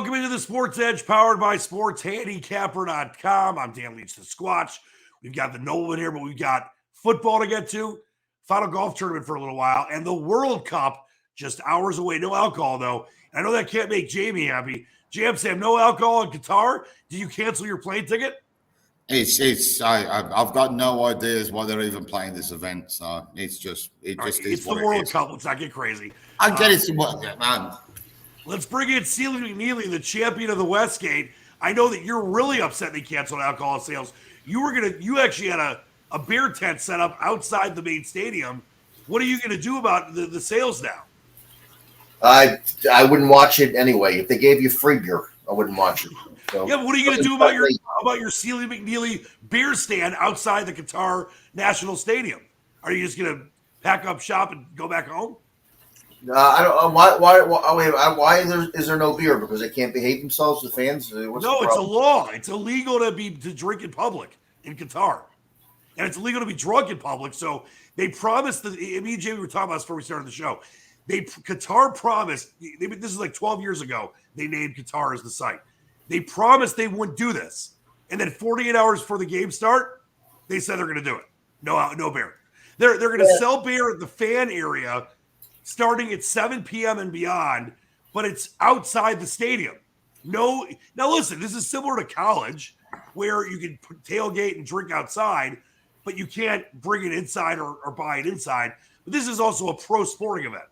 Welcome into the Sports Edge, powered by SportsHandicapper.com. I'm Dan Leach, the Squatch. We've got the Nobleman here, but we've got football to get to, final golf tournament for a little while, and the World Cup just hours away. No alcohol, though. And I know that can't make Jamie happy. Jam Sam, no alcohol in Qatar. Did you cancel your plane ticket? I've got no ideas why they're even playing this event. So it's the World Cup. Let's not get crazy. I get it, man. Let's bring in Celie McNeely, the champion of the Westgate. I know that you're really upset they canceled alcohol sales. You actually had a beer tent set up outside the main stadium. What are you going to do about the sales now? I wouldn't watch it anyway. If they gave you free beer, I wouldn't watch it. So, yeah, but what are you going to do about your Celie McNeely beer stand outside the Qatar National Stadium? Are you just going to pack up shop and go back home? I don't. Why is there no beer? Because they can't behave themselves, the fans? No, it's a law. It's illegal to drink in public in Qatar, and it's illegal to be drunk in public. So they promised me and Jamie were talking about this before we started the show. Qatar promised. This is like 12 years ago. They named Qatar as the site. They promised they wouldn't do this, and then 48 hours before the game start, they said they're going to do it. No beer. They're going to sell beer at the fan area starting at 7 p.m. and beyond, but it's outside the stadium. Now listen, this is similar to college where you can tailgate and drink outside, but you can't bring it inside or buy it inside. But this is also a pro sporting event.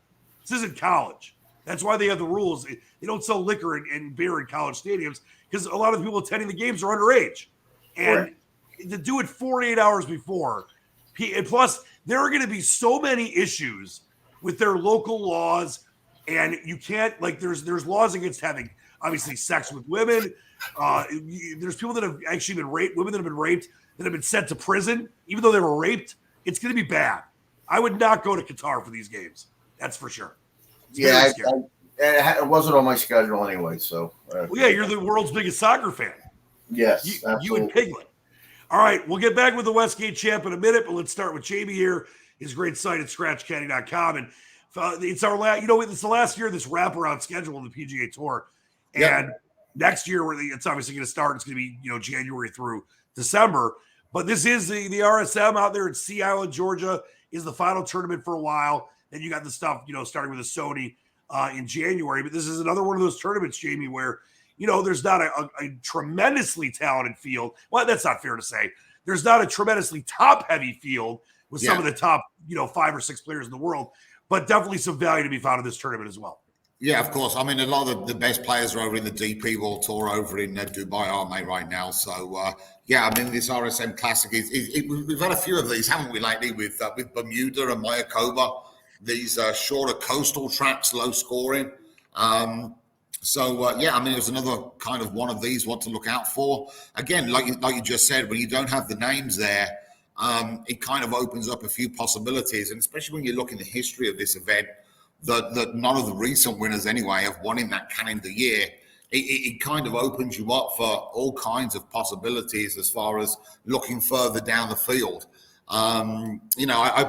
This isn't college. That's why they have the rules. They don't sell liquor and beer in college stadiums because a lot of the people attending the games are underage. And to do it 48 hours before, and plus there are going to be so many issues with their local laws, and you can't, like, there's laws against having obviously sex with women. There's people that have actually been raped, women that have been raped, that have been sent to prison, even though they were raped. It's going to be bad. I would not go to Qatar for these games. That's for sure. It wasn't on my schedule anyway. So, you're the world's biggest soccer fan. Yes, you and Piglet. All right, we'll get back with the Westgate champ in a minute, but let's start with Jamie here. His great site at scratchcaddy.com. And it's our last, it's the last year of this wraparound schedule in the PGA Tour. And next year, it's obviously going to start. It's going to be, January through December. But this is the RSM out there in Sea Island, Georgia, is the final tournament for a while. Then you got the stuff, starting with the Sony in January. But this is another one of those tournaments, Jamie, where, there's not a tremendously talented field. Well, that's not fair to say. There's not a tremendously top-heavy field with some of the top, 5 or 6 players in the world, but definitely some value to be found in this tournament as well. Yeah, of course. I mean, a lot of the best players are over in the DP World Tour over in Dubai, aren't they, right now? So, this RSM Classic, we've had a few of these, haven't we, lately, with Bermuda and Mayakoba, these shorter coastal tracks, low scoring. There's another kind of one of these, what to look out for. Again, like you just said, when you don't have the names there, it kind of opens up a few possibilities, and especially when you look in the history of this event, that none of the recent winners anyway have won in that calendar year. It kind of opens you up for all kinds of possibilities as far as looking further down the field. I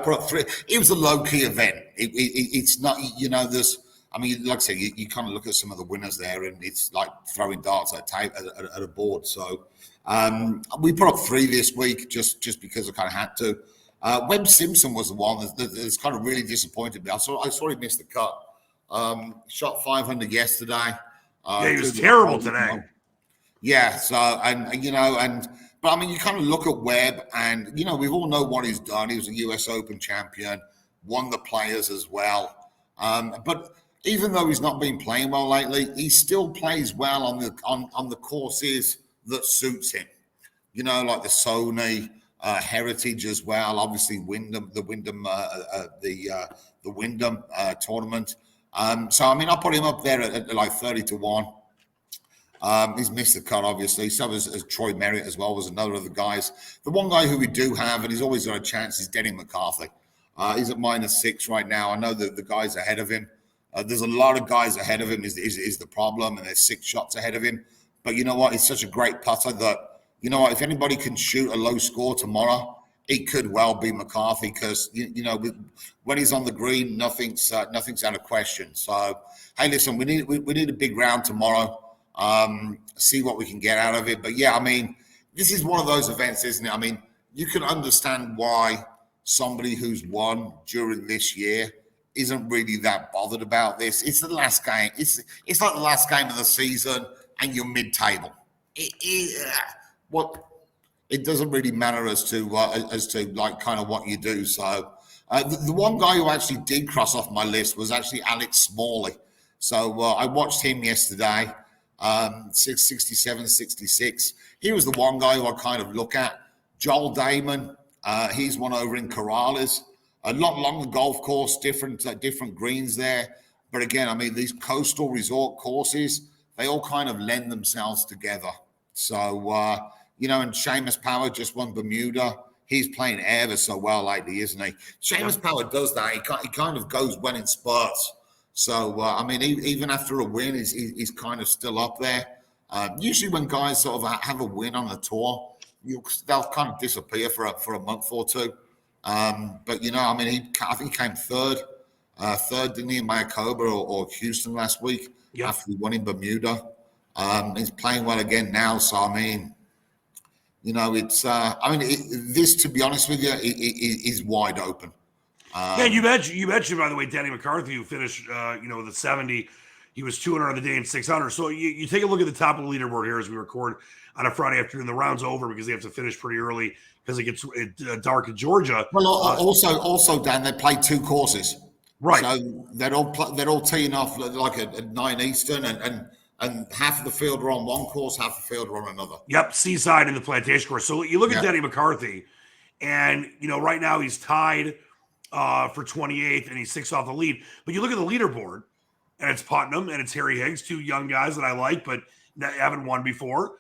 put up 3. It was a low-key event. It's not, like I say, you kind of look at some of the winners there, and it's like throwing darts at a board. So we put up 3 this week just because I kind of had to. Webb Simpson was the one that's kind of really disappointed me. I saw he missed the cut. Shot 500 yesterday. He was terrible today. Yeah. So but I mean, you kind of look at Webb, and we all know what he's done. He was a U.S. Open champion, won the Players as well. But even though he's not been playing well lately, he still plays well on the courses that suits him. Like the Sony, Heritage as well. Obviously, the Wyndham tournament. I put him up there at like 30-1. He's missed the cut, obviously. So as Troy Merritt as well was another of the guys. The one guy who we do have, and he's always got a chance, is Denny McCarthy. He's at -6 right now. I know that the guys ahead of him. There's a lot of guys ahead of him is the problem, and there's 6 shots ahead of him. But you know what? He's such a great putter that, if anybody can shoot a low score tomorrow, it could well be McCarthy because, when he's on the green, nothing's out of question. So, hey, listen, we need a big round tomorrow. see what we can get out of it. But yeah, I mean, this is one of those events, isn't it? I mean, you can understand why somebody who's won during this year isn't really that bothered about this. It's the last game. It's like the last game of the season, and you're mid-table. It doesn't really matter as to like kind of what you do. So the one guy who actually did cross off my list was actually Alex Smalley. So I watched him yesterday, 67, 66. He was the one guy who I kind of look at. Joel Damon, he's one over in Corrales. A lot longer golf course, different greens there. But again, I mean, these coastal resort courses, they all kind of lend themselves together. So, and Seamus Power just won Bermuda. He's playing ever so well lately, isn't he? Seamus Power does that. He kind of goes well in spurts. So, I mean, even after a win, he's kind of still up there. Usually when guys sort of have a win on the tour, they'll kind of disappear for a month or two. But, I mean, I think he came third, didn't he, in Mayakoba or Houston last week after he won in Bermuda. He's playing well again now. So, I mean, it's, this, to be honest with you, is wide open. You mentioned, by the way, Danny McCarthy, who finished, with a 70. He was 200 on the day and 600. So you take a look at the top of the leaderboard here as we record on a Friday afternoon. The round's over because they have to finish pretty early because it gets dark in Georgia. Well, also, Dan, they play two courses, right? So they're all teeing off like at 9 Eastern, and half of the field are on one course, half the field are on another. Yep, Seaside and the Plantation course. So you look at Danny McCarthy, and right now he's tied for 28th, and he's 6 off the lead. But you look at the leaderboard, and it's Putnam and it's Harry Higgs, two young guys that I like, but haven't won before.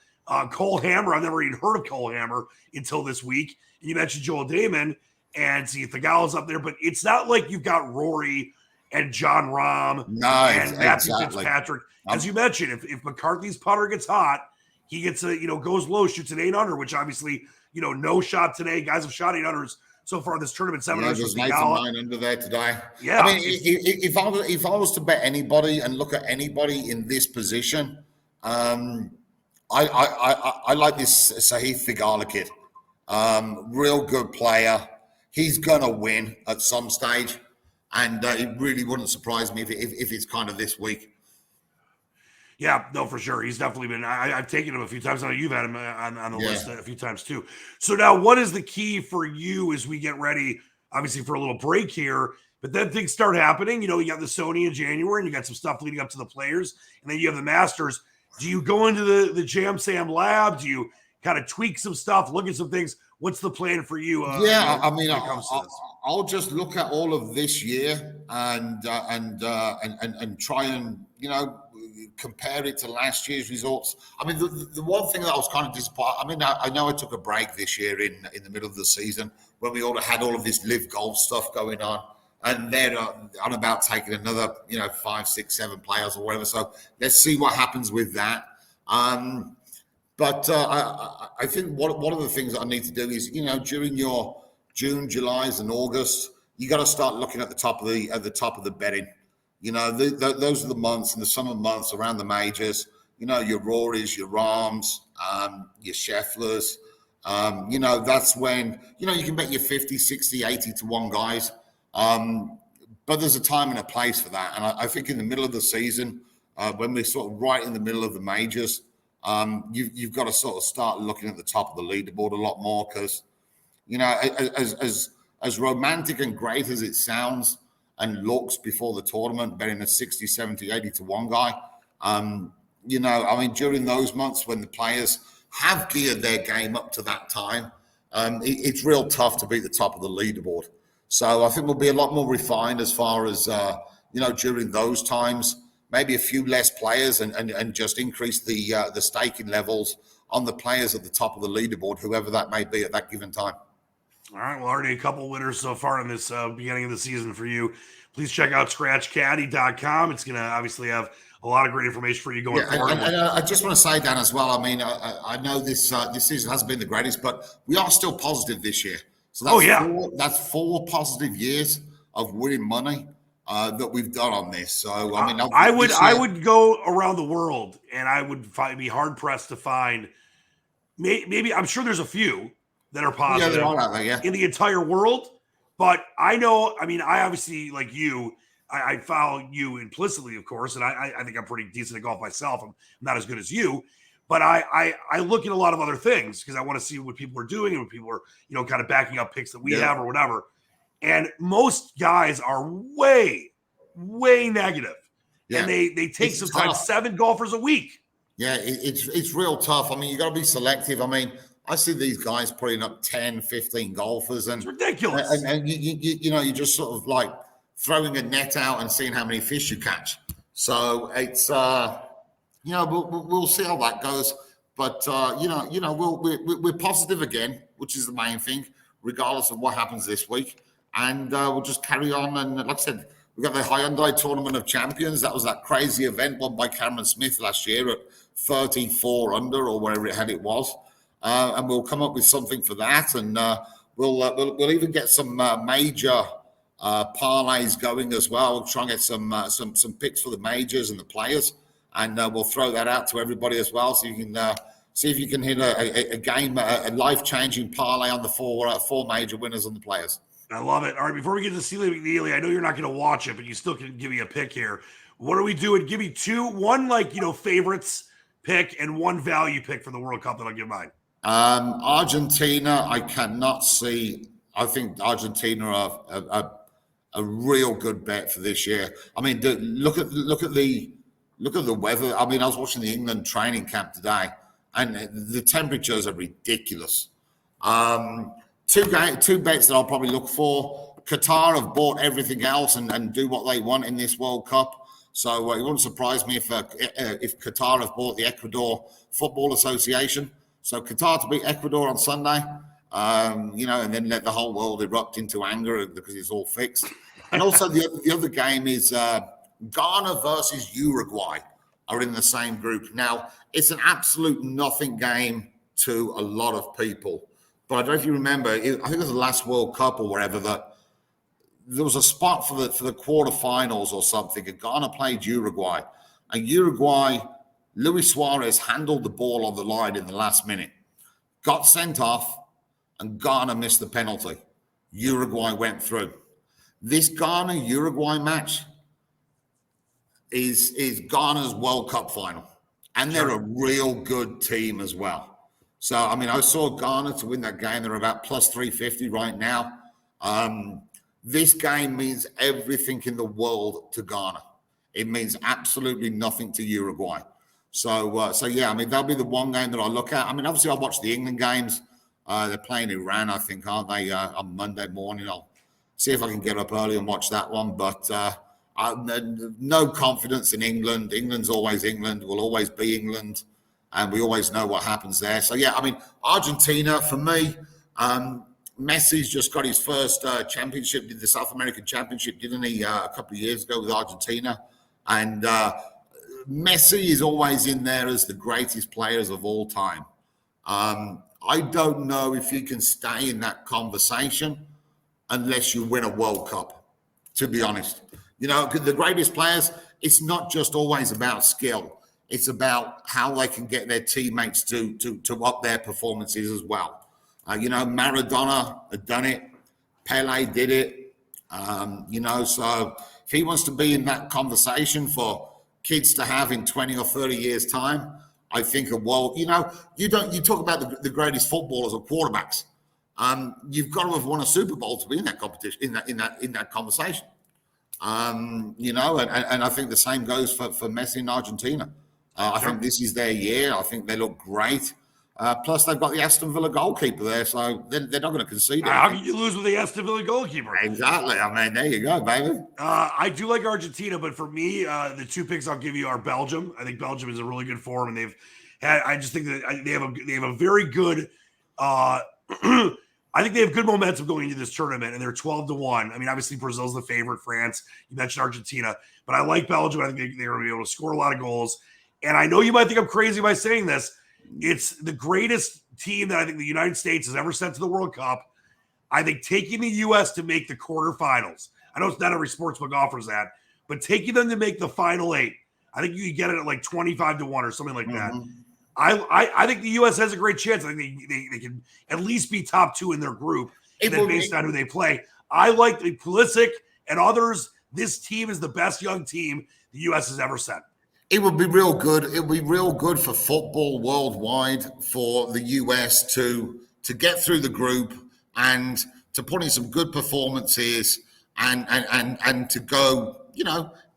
Cole Hammer, I've never even heard of Cole Hammer until this week. And you mentioned Joel Damon, and see Thagala's up there, but it's not like you've got Rory and John Rahm and Matthew Fitzpatrick. As you mentioned, if McCarthy's putter gets hot, he gets goes low, shoots an 8 under, which obviously, no shot today. Guys have shot 8 unders so far in this tournament. 7 unders. There's 9 under there today. Yeah. I mean, if I was to bet anybody and look at anybody in this position, I like this Sahith Theegala kid. Real good player. He's gonna win at some stage, and it really wouldn't surprise me if it's kind of this week. Yeah, no, for sure. He's definitely been. I've taken him a few times. I know you've had him on the list a few times too. So now, what is the key for you as we get ready, obviously, for a little break here? But then things start happening. You got the Sony in January, and you got some stuff leading up to the Players, and then you have the Masters. Do you go into the Jam Sam lab? Do you kind of tweak some stuff, look at some things? What's the plan for you? I mean, I'll just look at all of this year and try and compare it to last year's results. I mean, the one thing that I was kind of disappointed. I mean, I know I took a break this year in the middle of the season when we all had all of this live golf stuff going on, and they're on about taking another 5, 6, 7 players or whatever. So let's see what happens with that. But I think one of the things that I need to do is, during your June, July's, and August, you got to start looking at the top of the betting. Those are the months, in the summer months around the majors. Your Rorys, your Rahms, your Schefflers. That's when you can bet your 50, 60, 80 to 1 guys. But there's a time and a place for that, and I think in the middle of the season, when we're sort of right in the middle of the majors. You've got to sort of start looking at the top of the leaderboard a lot more because, as romantic and great as it sounds and looks before the tournament, betting a 60, 70, 80 to 1 guy, during those months when the players have geared their game up to that time, it's real tough to beat the top of the leaderboard. So I think we'll be a lot more refined as far as, during those times. Maybe a few less players and just increase the staking levels on the players at the top of the leaderboard, whoever that may be at that given time. All right. Well, already a couple winners so far in this beginning of the season for you. Please check out scratchcaddy.com. It's going to obviously have a lot of great information for you going forward. And I just want to say, Dan, as well, I mean, I know this season hasn't been the greatest, but we are still positive this year. So that's 4 positive years of winning money. that we've done on this. So I mean, I would go around the world, and I would be hard pressed to find. Maybe I'm sure there's a few that are positive there are out there, in the entire world. But I know, I mean, I obviously, like you, I follow you implicitly, of course, and I think I'm pretty decent at golf myself. I'm not as good as you, but I look at a lot of other things because I want to see what people are doing and what people are, kind of backing up picks that we have or whatever. And most guys are way, way negative. Yeah. And they take sometimes 7 golfers a week. Yeah, it's real tough. I mean, you got to be selective. I mean, I see these guys putting up 10, 15 golfers, and it's ridiculous. And you just sort of like throwing a net out and seeing how many fish you catch. So it's we'll see how that goes. But we're positive again, which is the main thing, regardless of what happens this week. And we'll just carry on. And like I said, we got the Hyundai Tournament of Champions. That was that crazy event won by Cameron Smith last year at 34 under or whatever it was. And we'll come up with something for that, and we'll even get some major parlays going as well. We'll try and get some picks for the majors and the players, and we'll throw that out to everybody as well, so you can see if you can hit a game, a life-changing parlay on the four major winners and the players. I love it. All right, before we get to Sealy McNeely, I know you're not going to watch it, but you still can give me a pick here. What are we doing? Give me one favorites pick and one value pick for the World Cup that I'll give mine. Argentina, I cannot see. I think Argentina are a real good bet for this year. I mean, look at the weather. I mean, I was watching the England training camp today, and the temperatures are ridiculous. Two bets that I'll probably look for. Qatar have bought everything else and do what they want in this World Cup. So it wouldn't surprise me if Qatar have bought the Ecuador Football Association. So Qatar to beat Ecuador on Sunday, and then let the whole world erupt into anger because it's all fixed. And also the other game is Ghana versus Uruguay are in the same group. Now, it's an absolute nothing game to a lot of people. But I don't know if you remember, I think it was the last World Cup or whatever, that there was a spot for the quarterfinals or something, and Ghana played Uruguay. And Uruguay, Luis Suarez handled the ball on the line in the last minute, got sent off, and Ghana missed the penalty. Uruguay went through. This Ghana-Uruguay match is Ghana's World Cup final. And they're a real good team as well. So, I mean, I saw Ghana to win that game. They're about plus 350 right now. This game means everything in the world to Ghana. It means absolutely nothing to Uruguay. So yeah, I mean, that'll be the one game that I look at. I mean, obviously, I'll watch the England games. They're playing Iran, I think, aren't they, on Monday morning? I'll see if I can get up early and watch that one. But no confidence in England. England's always England, will always be England. And we always know what happens there. So, yeah, I mean, Argentina, for me, Messi's just got his first championship, did the South American Championship, didn't he, a couple of years ago with Argentina. And Messi is always in there as the greatest players of all time. I don't know if you can stay in that conversation unless you win a World Cup, to be honest. The greatest players, it's not just always about skill. It's about how they can get their teammates to up their performances as well. Maradona had done it. Pele did it. So if he wants to be in that conversation for kids to have in 20 or 30 years' time, I think you talk about the greatest footballers or quarterbacks. You've got to have won a Super Bowl to be in that competition, in that conversation. And I think the same goes for Messi in Argentina. I think this is their year. I think they look great. Plus, they've got the Aston Villa goalkeeper there, so they're not going to concede. How can you lose with the Aston Villa goalkeeper? Exactly. I mean, there you go, baby. I do like Argentina, but for me, the two picks I'll give you are Belgium. I think Belgium is a really good form, and I just think that they have a very good. I think they have good momentum going into this tournament, and they're 12-1. I mean, obviously Brazil's the favorite. France, you mentioned Argentina, but I like Belgium. I think they're going to be able to score a lot of goals. And I know you might think I'm crazy by saying this. It's the greatest team that I think the United States has ever sent to the World Cup. I think taking the U.S. to make the quarterfinals. I know it's not every sportsbook offers that, but taking them to make the final 8, I think you can get it at like 25 to 1 or something like that. I think the U.S. has a great chance. I think they can at least be top 2 in their group, and then based on who they play. I like the Pulisic and others. This team is the best young team the U.S. has ever sent. It would be real good. It would be real good for football worldwide for the US to get through the group and to put in some good performances and to go,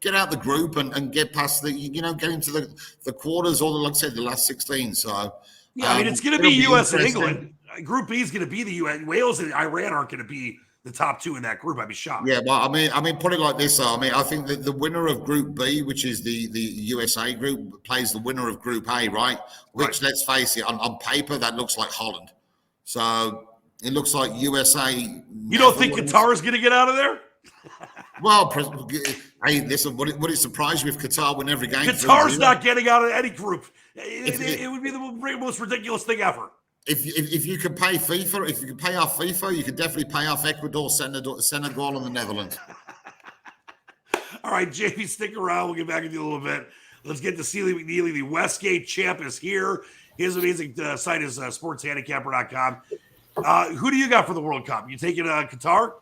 get out the group and get past the, get into the quarters or like I said, the last 16. So yeah, I mean it's going to be U.S. and England. Group B is going to be the U.S. Wales and Iran aren't going to be the top 2 in that group. I'd be shocked. Yeah, well, I mean, put it like this. I think that the winner of Group B, which is the USA group, plays the winner of Group A, right? Which, let's face it, on paper that looks like Holland. So it looks like USA. You don't think Qatar is going to get out of there? Well, hey, listen, would it surprise you if Qatar win every game? Qatar's not getting out of any group. It would be the most ridiculous thing ever. If you can pay FIFA, if you can pay off FIFA, you can definitely pay off Ecuador, Senegal, and the Netherlands. All right, Jamie, stick around. We'll get back with you a little bit. Let's get to Sealy McNeely. The Westgate champ is here. His amazing site is sportshandicapper.com. Who do you got for the World Cup? You taking Qatar?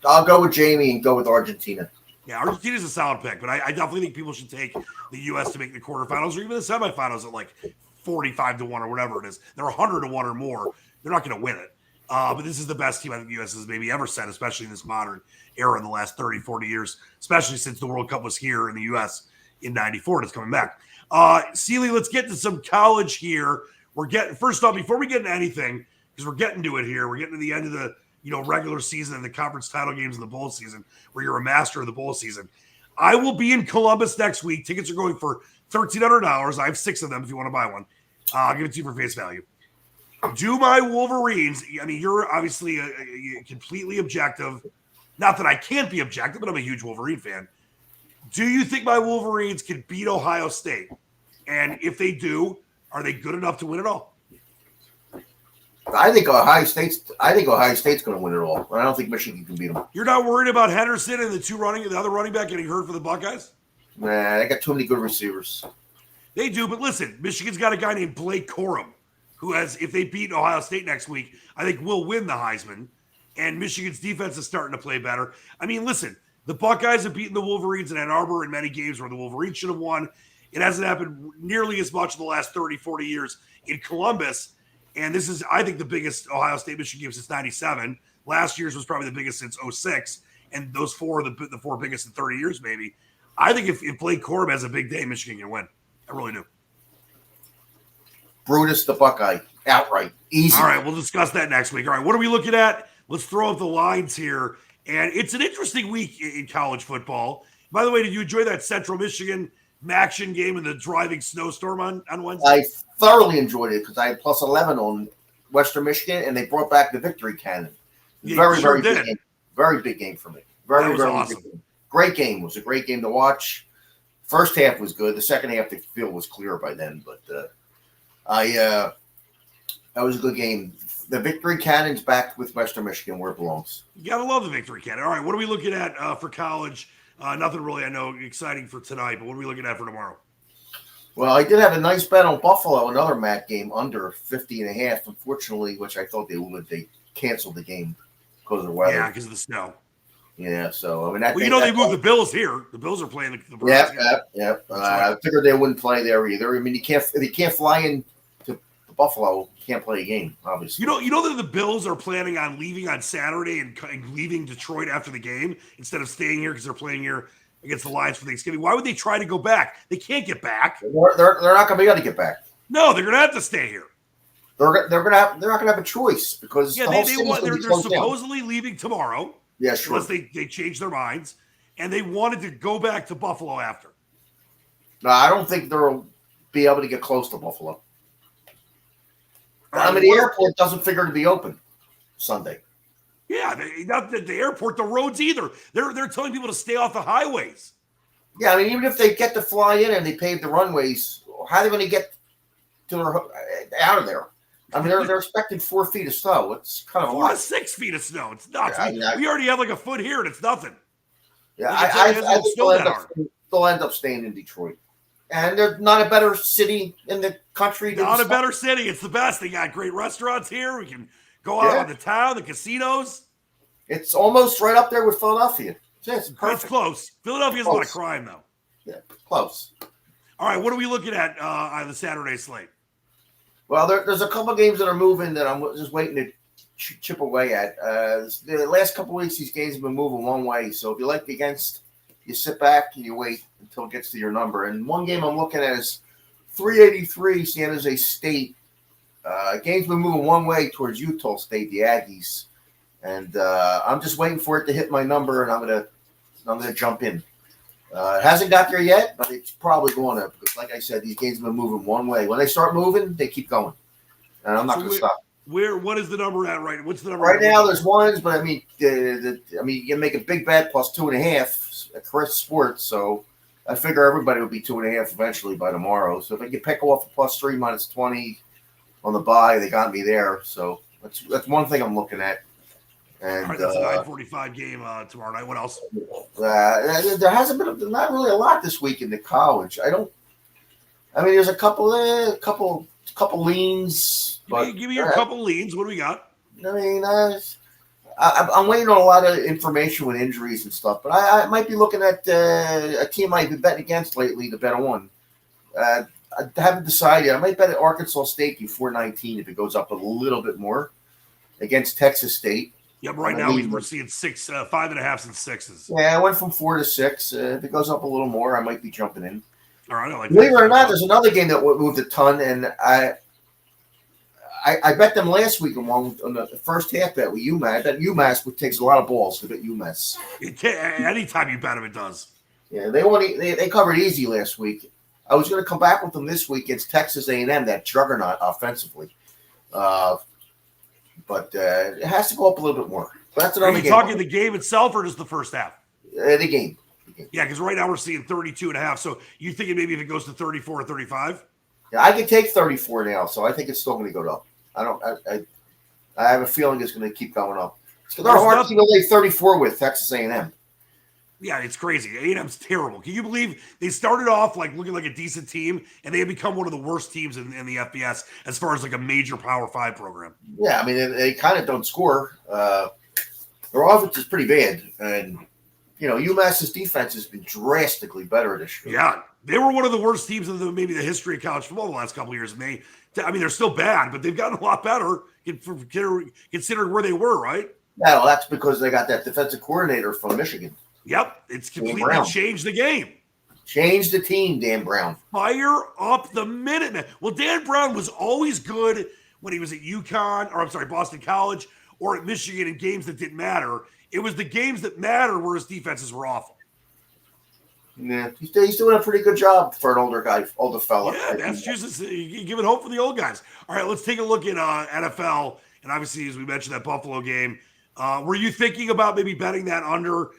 I'll go with Jamie and go with Argentina. Yeah, Argentina's a solid pick, but I definitely think people should take the U.S. to make the quarterfinals or even the semifinals at like 45 to 1 or whatever it is. They're 100 to 1 or more. They're not going to win it. But this is the best team I think the U.S. has maybe ever sent, especially in this modern era in the last 30, 40 years, especially since the World Cup was here in the U.S. in 94 and it's coming back. Sealy, let's get to some college here. First off, before we get into anything, because we're getting to it here, we're getting to the end of the regular season and the conference title games in the bowl season where you're a master of the bowl season. I will be in Columbus next week. Tickets are going for $1,300. I have 6 of them if you want to buy one. I'll give it to you for face value. Do my Wolverines, I mean, you're obviously a completely objective. Not that I can't be objective, but I'm a huge Wolverine fan. Do you think my Wolverines can beat Ohio State? And if they do, are they good enough to win it all? I think Ohio State's going to win it all. I don't think Michigan can beat them. You're not worried about Henderson and the other running back getting hurt for the Buckeyes? Nah, they got too many good receivers. They do, but listen, Michigan's got a guy named Blake Corum, who has, if they beat Ohio State next week, I think will win the Heisman. And Michigan's defense is starting to play better. I mean, listen, the Buckeyes have beaten the Wolverines in Ann Arbor in many games where the Wolverines should have won. It hasn't happened nearly as much in the last 30, 40 years in Columbus. And this is, I think, the biggest Ohio State-Michigan game since 97. Last year's was probably the biggest since 06. And those 4 are the 4 biggest in 30 years, maybe. I think if Blake Corum has a big day, Michigan can win. I really do. Brutus the Buckeye, outright. Easy. All right, we'll discuss that next week. All right, what are we looking at? Let's throw up the lines here. And it's an interesting week in college football. By the way, did you enjoy that Central Michigan Maction game in the driving snowstorm on Wednesday? I thoroughly enjoyed it because I had plus 11 on Western Michigan, and they brought back the victory cannon. Very big game. Very big game for me. Very awesome. Big game. Great game. It was a great game to watch. First half was good. The second half, the field was clear by then. But that was a good game. The victory cannon's back with Western Michigan where it belongs. You got to love the victory cannon. All right, what are we looking at for college? Nothing really, I know, exciting for tonight, but what are we looking at for tomorrow? Well, I did have a nice bet on Buffalo, another MAC game under 50.5. Unfortunately, which I thought they would. They canceled the game because of the weather. Yeah, because of the snow. Yeah, so I mean, they moved the Bills here. The Bills are playing the Browns. Yeah. I figured they wouldn't play there either. I mean, you can't fly in to Buffalo. You can't play a game, obviously. You know that the Bills are planning on leaving on Saturday and leaving Detroit after the game instead of staying here because they're playing here against the Lions for Thanksgiving. Why would they try to go back? They can't get back. They're not going to be able to get back. No, they're going to have to stay here. They're not going to have a choice because they're supposedly leaving tomorrow. Yeah, sure. Unless they change their minds, and they wanted to go back to Buffalo after. No, I don't think they'll be able to get close to Buffalo. I mean, the airport doesn't figure to be open Sunday. Yeah, not the airport, the roads either. They're telling people to stay off the highways. Yeah, I mean, even if they get to fly in and they pave the runways, how are they going to get out of there? I mean, they're expecting 4 feet of snow. It's kind of 4 to 6 feet of snow. It's nuts. Yeah, we already have like a foot here, and it's nothing. Yeah, I I think they'll end up staying in Detroit. And they're not a better city in the country. Not a better city. It's the best. They got great restaurants here. We can go out on the town, the casinos. It's almost right up there with Philadelphia. It's perfect. It's close. Philadelphia's a lot of crime, though. Yeah, close. All right, what are we looking at on the Saturday slate? Well, there's a couple of games that are moving that I'm just waiting to chip away at. The last couple of weeks, these games have been moving one way. So if you like the against, you sit back and you wait until it gets to your number. And one game I'm looking at is 383 San Jose State. Game's been moving one way towards Utah State, the Aggies. And I'm just waiting for it to hit my number, and I'm gonna jump in. It hasn't got there yet, but it's probably going to, because like I said, these games have been moving one way. When they start moving, they keep going. And I'm not going to stop. What is the number at right? What's the number right now? There's ones, but I mean, you can make a big bet plus 2.5 at Chris Sports. So I figure everybody will be 2.5 eventually by tomorrow. So if I can pick off a plus 3 minus 20 on the buy, they got me there. So that's one thing I'm looking at. And all right, that's a 9:45 game tomorrow night. What else? There hasn't been not really a lot this week in the college. There's a couple leans. Give me your couple leans. What do we got? I mean, I'm waiting on a lot of information with injuries and stuff, but I might be looking at a team I've been betting against lately to bet on. I haven't decided. I might bet at Arkansas State before 19 if it goes up a little bit more against Texas State. Yeah, but right now we're seeing 5.5s and 6s. Yeah, I went from 4 to 6. If it goes up a little more, I might be jumping in. All right, believe it or not, there's another game that moved a ton, and I bet them last week on the first half bet with UMass. I bet UMass takes a lot of balls to bet UMass. Anytime you bet them, it does. Yeah, they covered easy last week. I was going to come back with them this week against Texas A&M, that juggernaut offensively. But it has to go up a little bit more. But that's another game. Are you talking the game itself or just the first half? The game. Yeah, because right now we're seeing 32.5. So you thinking maybe if it goes to 34 or 35? Yeah, I can take 34 now, so I think it's still going to go up. I have a feeling it's going to keep going up. They're hard to lay 34 with Texas A&M. Yeah, it's crazy. A&M's terrible. Can you believe they started off like looking like a decent team, and they have become one of the worst teams in the FBS as far as like a major Power 5 program? Yeah, I mean, they kind of don't score. Their offense is pretty bad. And, UMass's defense has been drastically better this year. Yeah, they were one of the worst teams in maybe the history of college football the last couple of years. And they're still bad, but they've gotten a lot better considering where they were, right? Yeah, well, that's because they got that defensive coordinator from Michigan. Yep, it's completely changed the game. Changed the team, Dan Brown. Fire up the Minutemen. Well, Dan Brown was always good when he was at Boston College or at Michigan in games that didn't matter. It was the games that matter where his defenses were awful. Yeah, he's doing a pretty good job for an older fella. Yeah, Massachusetts, giving hope for the old guys. All right, let's take a look at NFL. And obviously, as we mentioned, that Buffalo game. Were you thinking about maybe betting that under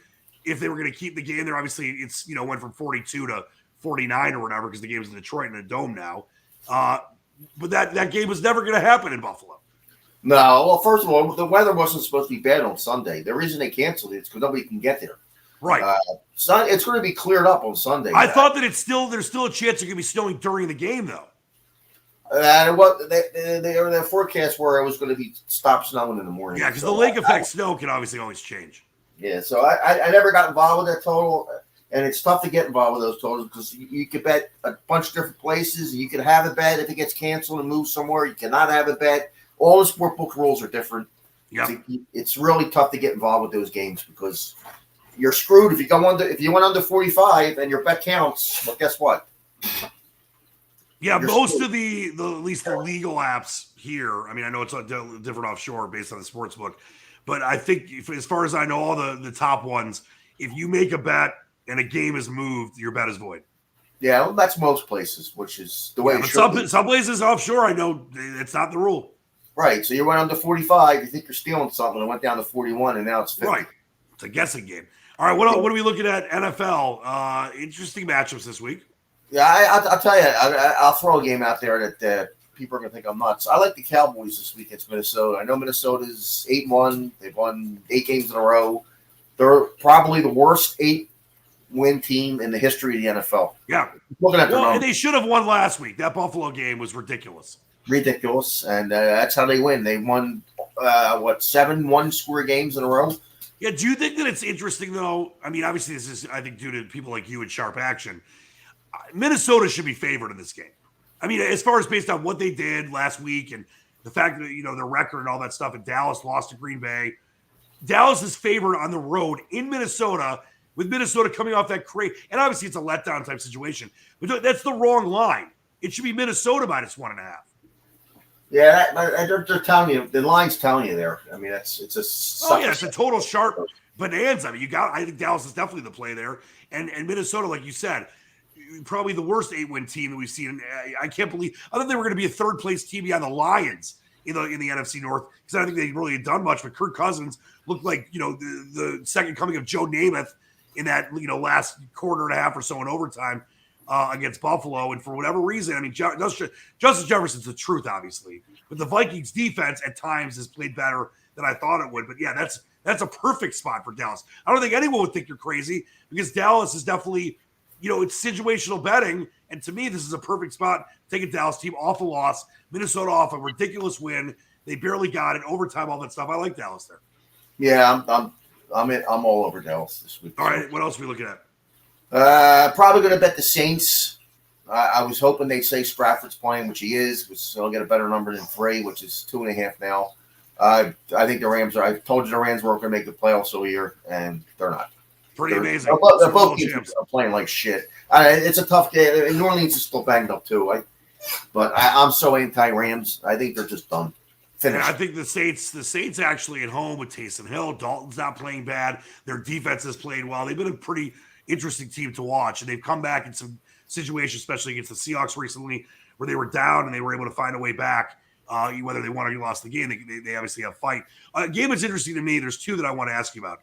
if they were going to keep the game there? Obviously, it's went from 42 to 49 or whatever because the game's in Detroit in a dome now. But that game was never going to happen in Buffalo. No, well, first of all, the weather wasn't supposed to be bad on Sunday. The reason they canceled it is because nobody can get there. Right. It's going to be cleared up on Sunday. I thought that there's still a chance it could be snowing during the game, though. Their forecast where it was going to be stop snowing in the morning. Yeah, because the lake effect snow can obviously always change. Yeah, so I never got involved with that total, and it's tough to get involved with those totals because you could bet a bunch of different places, and you could have a bet if it gets canceled and moved somewhere. You cannot have a bet. All the sportbook rules are different. Yep. It's really tough to get involved with those games because you're screwed if you went under 45 and your bet counts. Well, guess what? Yeah, most of the at least the legal apps here. I mean, I know it's different offshore based on the sports book, but I think as far as I know, all the top ones, if you make a bet and a game is moved, your bet is void. Yeah, well, that's most places, which is the way it should be. Some places offshore, I know it's not the rule. Right, so you went under 45, you think you're stealing something, and went down to 41, and now it's 50. Right, it's a guessing game. All right, what are we looking at? NFL, interesting matchups this week. Yeah, I'll tell you, I'll throw a game out there that people are going to think I'm nuts. I like the Cowboys this week against Minnesota. I know Minnesota's 8-1. They've won 8 games in a row. They're probably the worst 8-win team in the history of the NFL. Yeah. Looking at and they should have won last week. That Buffalo game was ridiculous. And that's how they win. They won 7 one-score games in a row. Yeah. Do you think that it's interesting though? I mean, obviously this is, I think, due to people like you and Sharp Action. Minnesota should be favored in this game. I mean, as far as based on what they did last week and the fact that, their record and all that stuff, and Dallas lost to Green Bay. Dallas is favored on the road in Minnesota, with Minnesota coming off that crazy. And obviously it's a letdown type situation, but that's the wrong line. It should be Minnesota -1.5. Yeah, they're telling you. The line's telling you there. I mean, it's a it's a total sharp bonanza. I mean, I think Dallas is definitely the play there, and Minnesota, like you said, probably the worst 8-win team that we've seen. I can't believe I thought they were going to be a third place team behind the Lions in the NFC North, because I don't think they really had done much. But Kirk Cousins looked like the second coming of Joe Namath in that last quarter and a half or so in overtime against Buffalo. And for whatever reason, I mean, Justin Jefferson's the truth, obviously, but the Vikings defense at times has played better than I thought it would. But yeah, that's a perfect spot for Dallas. I don't think anyone would think you're crazy, because Dallas is definitely, it's situational betting. And to me, this is a perfect spot. Take a Dallas team off a loss, Minnesota off a ridiculous win. They barely got it, overtime, all that stuff. I like Dallas there. Yeah, I'm all over Dallas this week. All right, what else are we looking at? Probably going to bet the Saints. I was hoping they'd say Stratford's playing, which he is, so I'll get a better number than 3, which is 2.5 now. I think the Rams I told you the Rams weren't going to make the playoffs all year, and they're not. Pretty amazing. They're both teams are playing like shit. It's a tough game. New Orleans is still banged up too. But I'm so anti-Rams. I think they're just done. And I think the Saints actually at home with Taysom Hill. Dalton's not playing bad. Their defense has played well. They've been a pretty interesting team to watch, and they've come back in some situations, especially against the Seahawks recently, where they were down and they were able to find a way back. Whether they won or lost the game, they obviously have fight. A game that's interesting to me. There's 2 that I want to ask you about.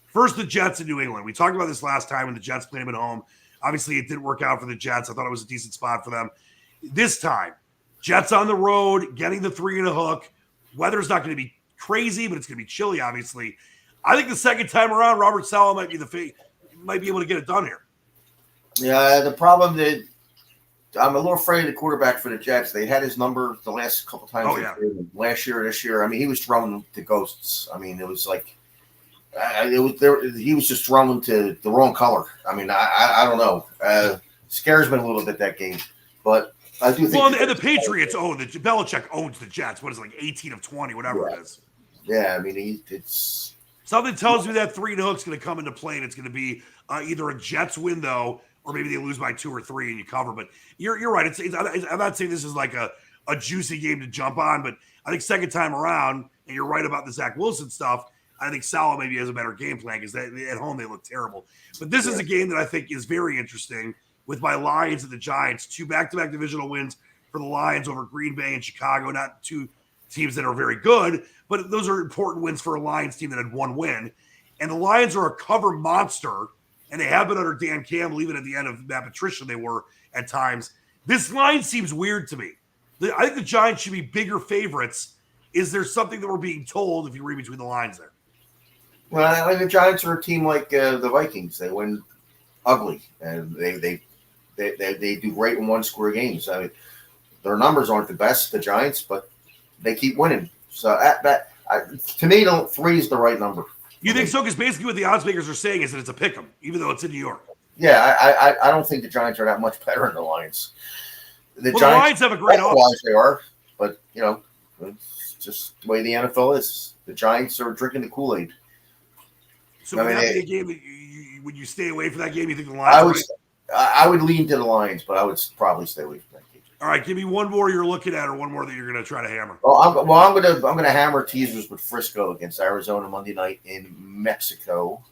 First, the Jets in New England. We talked about this last time when the Jets played them at home. Obviously, it didn't work out for the Jets. I thought it was a decent spot for them. This time, Jets on the road, getting the 3 and a hook. Weather's not going to be crazy, but it's going to be chilly, obviously. I think the second time around, Robert Saleh might be able to get it done here. Yeah, the problem that I'm a little afraid of the quarterback for the Jets. They had his number the last couple times. Oh, yeah. Last year, this year. I mean, he was throwing to ghosts. I mean, it was like he was just throwing to the wrong color. I mean, I don't know. Scares me a little bit, that game, but I do think. Well, and the Patriots Belichick owns the Jets. What is it, like 18 of 20, whatever it is. Yeah, I mean, it's something tells me that 3 and a hook's going to come into play, and it's going to be either a Jets win though, or maybe they lose by 2 or 3 and you cover. But you're right. I'm not saying this is like a juicy game to jump on, but I think second time around, and you're right about the Zach Wilson stuff. I think Saleh maybe has a better game plan, because at home they look terrible. But this is a game that I think is very interesting, with my Lions and the Giants, 2 back-to-back divisional wins for the Lions over Green Bay and Chicago. Not 2 teams that are very good, but those are important wins for a Lions team that had 1 win. And the Lions are a cover monster, and they have been under Dan Campbell. Even at the end of Matt Patricia, they were at times. This line seems weird to me. I think the Giants should be bigger favorites. Is there something that we're being told if you read between the lines there? Well, I think the Giants are a team like the Vikings. They win ugly, and they do great in 1-score games. I mean, their numbers aren't the best, the Giants, but they keep winning. So to me, 3 is the right number. You think so? Because basically what the odds makers are saying is that it's a pick 'em, even though it's in New York. Yeah, I don't think the Giants are that much better than the Lions. The Lions have a great offense. They are, but it's just the way the NFL is. The Giants are drinking the Kool-Aid. So would that be a game that would you stay away from that game? You think the Lions? I would lean to the Lions, but I would probably stay away from that game. All right, give me one more you're looking at, or one more that you're going to try to hammer. I'm going to hammer teasers with Frisco against Arizona Monday night in Mexico.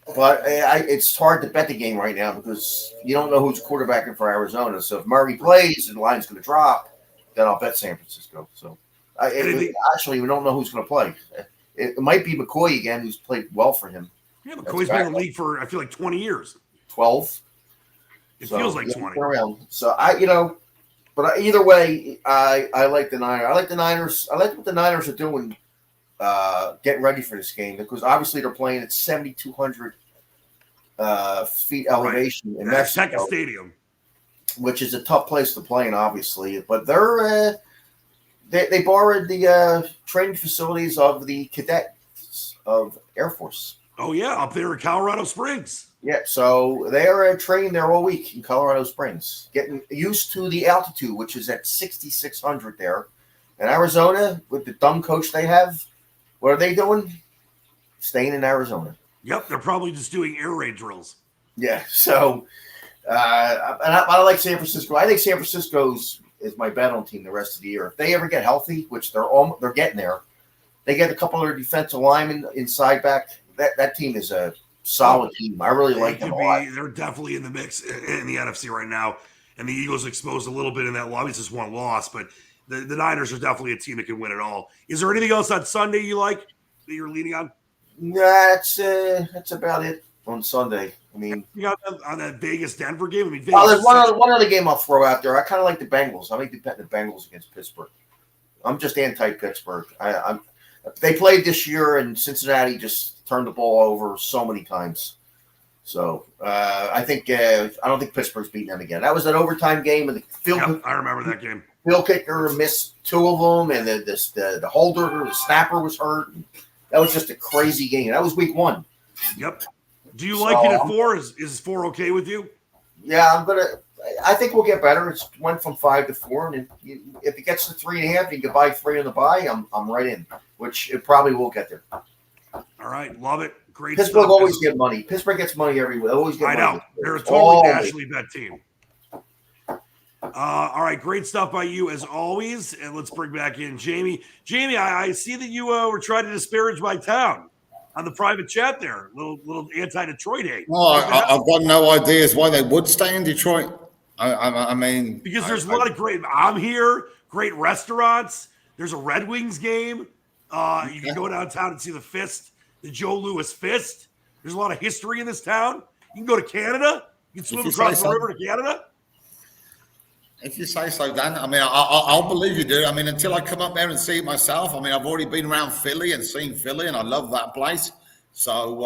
It's hard to bet the game right now, because you don't know who's quarterbacking for Arizona. So if Murray plays and the line's going to drop, then I'll bet San Francisco. So actually, we don't know who's going to play. It might be McCoy again, who's played well for him. Yeah, McCoy's been in the league for, I feel like, 20 years. 12. It feels like 20. Around. So but either way, I like the Niners. I like the Niners. I like what the Niners are doing getting ready for this game because obviously they're playing at 7,200 feet elevation in Mexico, Stadium, which is a tough place to play in, obviously. But they borrowed the training facilities of the cadets of Air Force. Oh yeah, up there in Colorado Springs. Yeah, so they're training there all week in Colorado Springs, getting used to the altitude, which is at 6,600 there. In Arizona, with the dumb coach they have, what are they doing? Staying in Arizona. Yep, they're probably just doing air raid drills. Yeah, so I like San Francisco. I think San Francisco's is my bet on team the rest of the year. If they ever get healthy, which they're getting there, they get a couple of their defensive linemen inside back. That team is a solid team. I really like them a lot. They're definitely in the mix in the NFC right now, and the Eagles exposed a little bit in that lobby. It's just one loss, but the Niners are definitely a team that can win it all. Is there anything else on Sunday you like that you're leaning on? That's about it on Sunday. I mean, you got on that Vegas Denver game. I mean, there's one other game I'll throw out there. I kind of like the Bengals. I like the Bengals against Pittsburgh. I'm just anti-Pittsburgh. They played this year, and Cincinnati just turned the ball over so many times. So I don't think Pittsburgh's beating them again. That was an overtime game, and the field. I remember that game. Field kicker missed 2 of them, and the holder, the snapper was hurt. That was just a crazy game. That was week 1. Yep. Do you like it at 4? Is 4 okay with you? Yeah, I think we'll get better. It's went from 5 to 4, and if it gets to 3.5, you can buy 3 on the buy. I'm right in, which it probably will get there. All right, love it. Great. Pittsburgh always get money. Pittsburgh gets money every week. Always get money. I know. They're a totally nationally bet team. All right, great stuff by you as always. And let's bring back in Jamie. Jamie, I see that you were trying to disparage my town on the private chat there. Little anti-Detroit hate. Well, I've got no ideas why they would stay in Detroit. I mean, because there's a lot of great. I'm here. Great restaurants. There's a Red Wings game. You can go downtown and see the Fist, the Joe Louis Fist. There's a lot of history in this town. You can go to Canada. You can swim across the river to Canada. If you say so, Dan. I mean, I'll believe you do. I mean, until I come up there and see it myself. I mean, I've already been around Philly and seen Philly, and I love that place. So,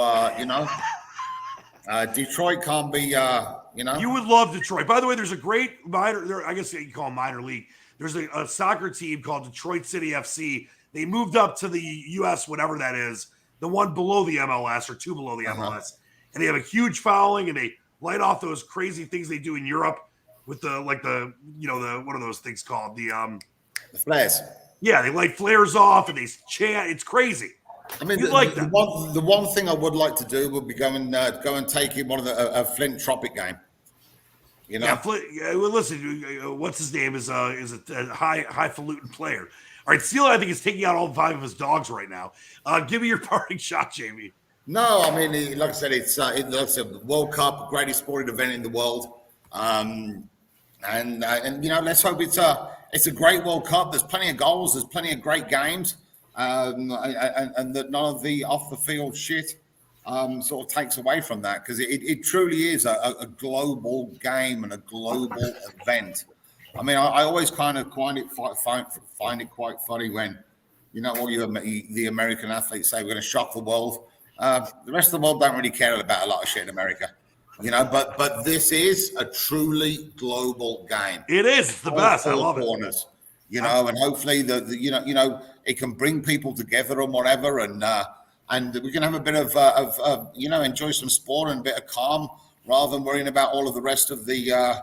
Detroit can't be, You would love Detroit. By the way, there's a great minor, I guess you call them minor league. There's a soccer team called Detroit City FC. They moved up to the U.S., whatever that is, the one below the MLS or 2 below the MLS. And they have a huge following, and they light off those crazy things they do in Europe. With the what are those things called? The flares. Yeah, they light flares off and they chant. It's crazy. I mean, the one thing I would like to do would be go and take in one of a Flint Tropic game. You know. Yeah, well, listen. What's his name is a highfalutin player. All right, Steele, I think is taking out all 5 of his dogs right now. Give me your parting shot, Jamie. No, I mean, like I said, it's the World Cup, greatest sporting event in the world. And let's hope it's a great World Cup. There's plenty of goals. There's plenty of great games, and that none of the off the field shit sort of takes away from that, because it truly is a global game and a global event. I mean, I always kind of find it quite funny when all the American athletes say we're going to shock the world. The rest of the world don't really care about a lot of shit in America. But this is a truly global game. It is. It's the best. I love corners, it. And hopefully it can bring people together and whatever, and we can have a bit of enjoy some sport and a bit of calm rather than worrying about all of the rest of the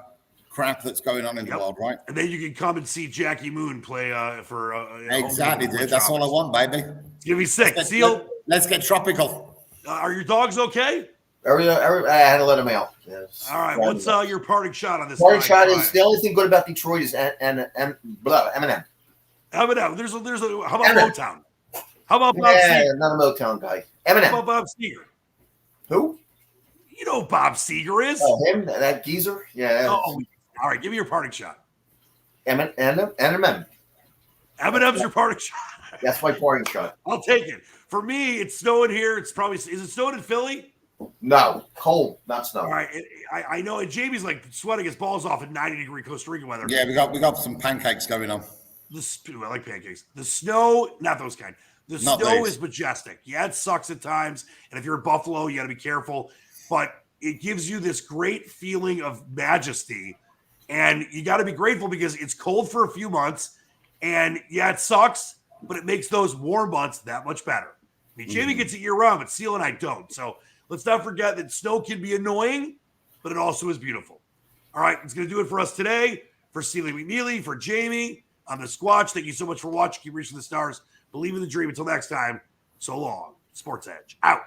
crap that's going on in the world, right? And then you can come and see Jackie Moon play for exactly, dude. That's all I want, baby. Give me 6. Seal. Let's get tropical. Are your dogs okay? I had to let them out. Yes. All right. What's your parting shot on this? Parting shot is the only thing good about Detroit is Eminem. Eminem. There's a. How about Motown? How about Bob Seger? Not a Motown guy. Eminem. How about Bob Seger? Who? You know who Bob Seger is? Oh, him? That geezer? Yeah. Oh, all right. Give me your parting shot. Eminem. Eminem's your parting shot. That's my parting shot. I'll take it. For me, it's snowing here. It's probably. Is it snowing in Philly? No, cold, not snow. All right, I know. And Jamie's like sweating his balls off in 90-degree Costa Rica weather. Yeah, we got some pancakes going on. I like pancakes. The snow, not those kind. The Not snow these. is majestic. Yeah, it sucks at times. And if you're in Buffalo, you got to be careful. But it gives you this great feeling of majesty. And you got to be grateful because it's cold for a few months. And yeah, it sucks, but it makes those warm months that much better. I mean, Jamie gets it year round, but Seal and I don't. So let's not forget that snow can be annoying, but it also is beautiful. All right, it's going to do it for us today. For Sealy McNeely, for Jamie, I'm the Squatch. Thank you so much for watching. Keep reaching the stars. Believe in the dream. Until next time, so long. Sports Edge out.